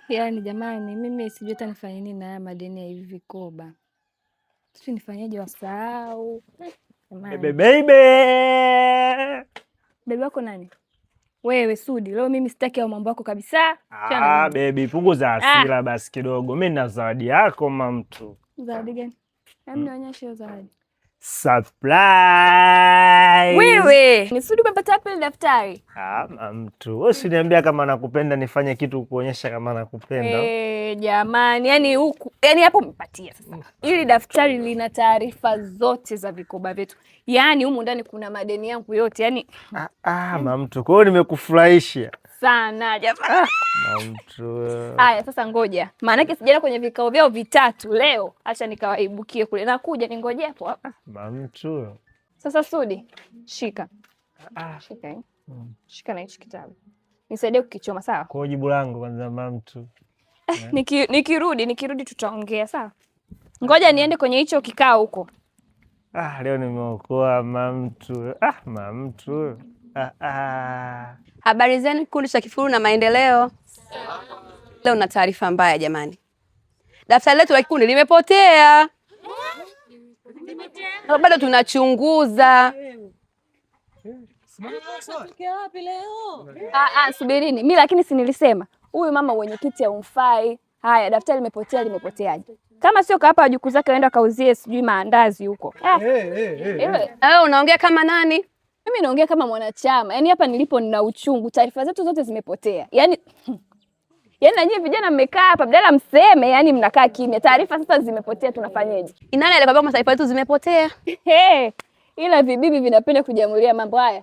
Yaani jamani, mimi sijui hata nifanye nini na haya madeni ya hivi vikoba. Sijui nifanyaje wasahau. Bebe baby. Bebe wako nani? Wewe Sudi, leo mimi sitaki au mambo yako kabisa. Baby, punguza hasira basi kidogo. Mimi na zawadi yako mamtu. Zawadi gani? Nionyeshe hiyo zawadi. Surprise! Wewe, ni Sudi umepata wapi ile daftari? Mamtu. Wewe usiniambia kama nakupenda nifanye kitu kuonyesha kama nakupenda. Jamani, yani hapo umepatia sasa. Ili daftari lina taarifa zote za vikoba vyetu. Yaani humu ndani kuna madeni yangu yote. Yaani mamtu. Kwa hiyo nimekufurahisha sana jamani. Mamtu. Haya sasa ngoja. Maana sijaenda kwenye vikao vyao vitatu leo. Acha nikawaibukie kule. Nakuja ningoje hapo hapa. Mamtu. Sasa Sudi, shika. Shika hii. Shika na hichi kitabu. Nisaidie kukichoma sawa? Kwa jibu langu kwanza mamtu. Nikirudi tutaongea sawa? Ngoja niende kwenye hicho kikao huko. Leo nimeokoa mamtu. Mamtu. Habari zenu kikundi cha Kifuru na Maendeleo. Leo na taarifa mbaya jamani. Daftari letu la kikundi limepotea. Bado tunachunguza. Subirini. Mimi lakini si nilisema huyu mama mwenyekiti haumfai. Haya, daftari limepoteaje? Kama sio hapa wajukuu zake waenda kauzie sijui maandazi huko. Wewe unaongea kama nani? Mimi naongea kama mwanachama. Yaani hapa nilipo nina uchungu. Taarifa zetu zote zimepotea. Yaani na nyinyi vijana mmekaa hapa badala mseme, yaani mnakaa kimya. Taarifa sasa zimepotea, tunafanyaje? Nani alikwambia taarifa zetu zimepotea? Ila vibibi vinapenda kujamulia mambo haya.